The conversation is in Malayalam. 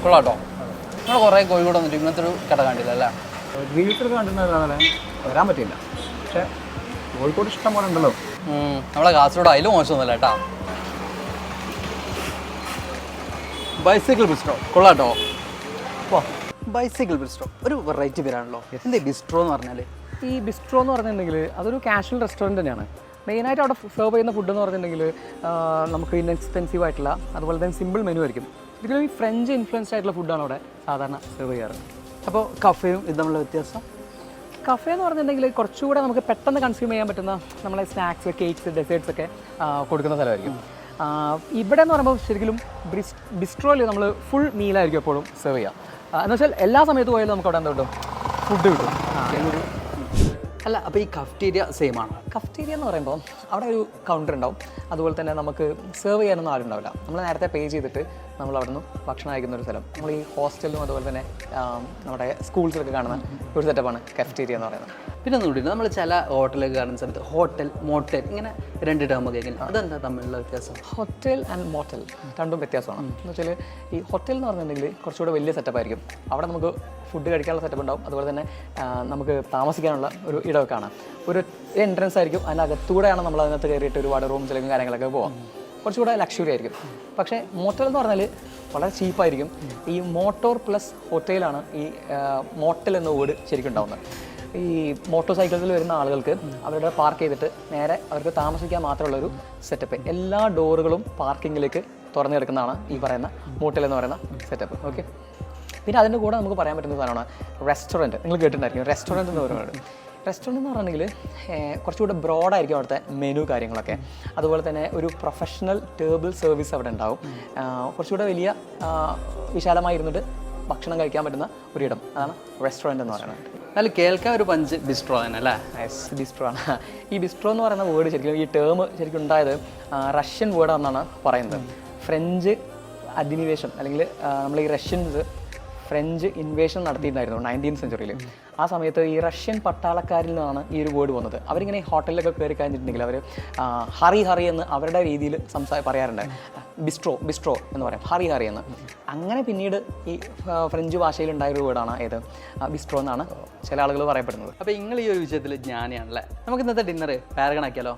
കൊള്ളാട്ടോ. നിങ്ങൾ കുറേ കോഴിക്കോട് വന്നിട്ട് ഇങ്ങനത്തെ ഒരു കട കണ്ടില്ല അല്ലേ? റീൽസിൽ കണ്ടിട്ടുണ്ടായിരുന്നാലേ വരാൻ പറ്റില്ല. പക്ഷേ കോഴിക്കോട് ഇഷ്ടം പോലെ ഉണ്ടല്ലോ. നമ്മളെ കാസർഗോഡ് അതിലും മോശമൊന്നുമല്ല കേട്ടാ. ബൈസൈക്കിൾ ബിസ്ട്രോ കൊള്ളാട്ടോ. ബൈസൈക്കിൾ ബിസ്ട്രോ ഒരു വെറൈറ്റി പേരാണല്ലോ. എന്താ ബിസ്ട്രോ എന്ന് പറഞ്ഞാൽ? ഈ ബിസ്ട്രോ എന്ന് പറഞ്ഞിട്ടുണ്ടെങ്കിൽ അതൊരു കാഷ്വൽ റെസ്റ്റോറൻറ്റ് തന്നെയാണ്. മെയിനായിട്ട് അവിടെ സെർവ് ചെയ്യുന്ന ഫുഡ് എന്ന് പറഞ്ഞിട്ടുണ്ടെങ്കിൽ നമുക്ക് ഇൻഎക്സ്പെൻസീവ് ആയിട്ടുള്ള അതുപോലെ തന്നെ സിമ്പിൾ മെനു ആയിരിക്കും. ഇതിൽ ഈ ഫ്രഞ്ച് ഇൻഫ്ലുവൻസ്ഡ് ആയിട്ടുള്ള ഫുഡാണ് അവിടെ സാധാരണ സെർവ് ചെയ്യാറ്. അപ്പോൾ കഫേയും ഇത് തമ്മിലുള്ള വ്യത്യാസം? കഫേ എന്ന് പറഞ്ഞിട്ടുണ്ടെങ്കിൽ കുറച്ചുകൂടെ നമുക്ക് പെട്ടെന്ന് കൺസ്യൂം ചെയ്യാൻ പറ്റുന്ന നമ്മളെ സ്നാക്സ്, കേക്ക്സ്, ഡെസേർട്സ് ഒക്കെ കൊടുക്കുന്ന സ്ഥലമായിരിക്കും. ഇവിടെ എന്ന് പറയുമ്പോൾ ശരിക്കും ബിസ്ട്രോയിൽ നമ്മൾ ഫുൾ മീലായിരിക്കും എപ്പോഴും സെർവ് ചെയ്യുക. എന്ന് വെച്ചാൽ എല്ലാ സമയത്ത് പോയാലും നമുക്ക് അവിടെ എന്താ കിട്ടും, ഫുഡ് കിട്ടും. അല്ല, അപ്പോൾ ഈ കഫ്റ്റീരിയ സെയിം ആണ്? കഫ്റ്റീരിയ എന്ന് പറയുമ്പോൾ അവിടെ ഒരു കൗണ്ടർ ഉണ്ടാവും. അതുപോലെ തന്നെ നമുക്ക് സെർവ് ചെയ്യാനൊന്നും ആരുണ്ടാവില്ല. നമ്മൾ നേരത്തെ പേ ചെയ്തിട്ട് നമ്മൾ അവിടെ നിന്ന് ഭക്ഷണം കഴിക്കുന്ന ഒരു സ്ഥലം. നമ്മൾ ഈ ഹോസ്റ്റലിലും അതുപോലെ തന്നെ നമ്മുടെ സ്കൂൾസിലൊക്കെ കാണുന്ന ഒരു സെറ്റപ്പാണ് കഫ്റ്റീരിയ എന്ന് പറയുന്നത്. പിന്നെ ഒന്നും കൂടി, നമ്മൾ ചില ഹോട്ടലൊക്കെ കാണുന്ന സമയത്ത് ഹോട്ടൽ, മോട്ടൽ ഇങ്ങനെ രണ്ട് ടേം കേൾക്കില്ല, അതെന്താ തമ്മിലുള്ള വ്യത്യാസം? ഹോട്ടൽ ആൻഡ് മോട്ടൽ രണ്ടും വ്യത്യാസമാണ്. എന്ന് വെച്ചാൽ ഈ ഹോട്ടൽ എന്ന് പറഞ്ഞിട്ടുണ്ടെങ്കിൽ കുറച്ചുകൂടെ വലിയ സെറ്റപ്പായിരിക്കും. അവിടെ നമുക്ക് ഫുഡ് കഴിക്കാനുള്ള സെറ്റപ്പ് ഉണ്ടാവും. അതുപോലെ തന്നെ നമുക്ക് താമസിക്കാനുള്ള ഒരു ഇടമൊക്കെ കാണാം. ഒരു എൻട്രൻസ് ആയിരിക്കും, അതിനകത്തൂടെയാണ് നമ്മൾ അതിനകത്ത് കയറിയിട്ട് ഒരുപാട് റൂംസിലേക്കും കാര്യങ്ങളൊക്കെ പോകാം. കുറച്ചുകൂടെ ലക്ഷറി ആയിരിക്കും. പക്ഷേ മോട്ടൽ എന്ന് പറഞ്ഞാൽ വളരെ ചീപ്പായിരിക്കും. ഈ മോട്ടോർ പ്ലസ് ഹോട്ടലാണ് ഈ മോട്ടൽ എന്ന വേർഡ് ശരിക്കും ഉണ്ടാവുന്നത്. ഈ മോട്ടോർ സൈക്കിൾസിൽ വരുന്ന ആളുകൾക്ക് അവരുടെ പാർക്ക് ചെയ്തിട്ട് നേരെ അവർക്ക് താമസിക്കാൻ മാത്രമുള്ളൊരു സെറ്റപ്പ്. എല്ലാ ഡോറുകളും പാർക്കിങ്ങിലേക്ക് തുറന്നു കിടക്കുന്നതാണ് ഈ പറയുന്ന മോട്ടൽ എന്ന് പറയുന്ന സെറ്റപ്പ്. ഓക്കെ, പിന്നെ അതിൻ്റെ കൂടെ നമുക്ക് പറയാൻ പറ്റുന്ന സാധനമാണ് റെസ്റ്റോറൻറ്റ്. നിങ്ങൾ കേട്ടിട്ടുണ്ടായിരിക്കും റെസ്റ്റോറൻറ്റ് എന്ന് പറയുന്നത്. റെസ്റ്റോറൻറ്റ് എന്ന് പറഞ്ഞിട്ടുണ്ടെങ്കിൽ കുറച്ചുകൂടെ ബ്രോഡായിരിക്കും അവിടുത്തെ മെനു കാര്യങ്ങളൊക്കെ. അതുപോലെ തന്നെ ഒരു പ്രൊഫഷണൽ ടേബിൾ സർവീസ് അവിടെ ഉണ്ടാവും. കുറച്ചുകൂടെ വലിയ വിശാലമായിരുന്നിട്ട് ഭക്ഷണം കഴിക്കാൻ പറ്റുന്ന ഒരിടം, അതാണ് റെസ്റ്റോറൻറ്റ് എന്ന് പറയുന്നത്. അതിൽ കേൾക്കാൻ ഒരു പഞ്ച് ബിസ്ട്രോ തന്നെ അല്ലേ? ബിസ്ട്രോ ആണ്. ഈ ബിസ്ട്രോ എന്ന് പറയുന്ന വേർഡ് ശരിക്കും, ഈ ടേം ശരിക്കും ഉണ്ടായത് റഷ്യൻ വേർഡാണെന്നാണ് പറയുന്നത്. ഫ്രഞ്ച് അധിനിവേശം അല്ലെങ്കിൽ നമ്മൾ ഈ റഷ്യൻസ് ഫ്രഞ്ച് ഇൻവേഷൻ നടത്തിയിട്ടുണ്ടായിരുന്നു 19th സെഞ്ച്വറിയിൽ. ആ സമയത്ത് ഈ റഷ്യൻ പട്ടാളക്കാരിൽ നിന്നാണ് ഈ ഒരു വേർഡ് വന്നത്. അവരിങ്ങനെ ഹോട്ടലിലൊക്കെ കയറി കഴിഞ്ഞിട്ടുണ്ടെങ്കിൽ അവർ ഹറി ഹറി എന്ന് അവരുടെ രീതിയിൽ പറയാറുണ്ട്. ബിസ്ട്രോ എന്ന് പറയാം, ഹറി ഹറി എന്ന്. അങ്ങനെ പിന്നീട് ഈ ഫ്രഞ്ച് ഭാഷയിൽ ഉണ്ടായൊരു വേർഡാണ് ഏത്, ബിസ്ട്രോ എന്നാണ് ചില ആളുകൾ പറയപ്പെടുന്നത്. അപ്പോൾ നിങ്ങൾ ഈ ഒരു വിഷയത്തിൽ ജ്ഞാനിയാണല്ലേ. നമുക്ക് ഇന്നത്തെ ഡിന്നർ പാരഗൺ ആക്കിയാലോ?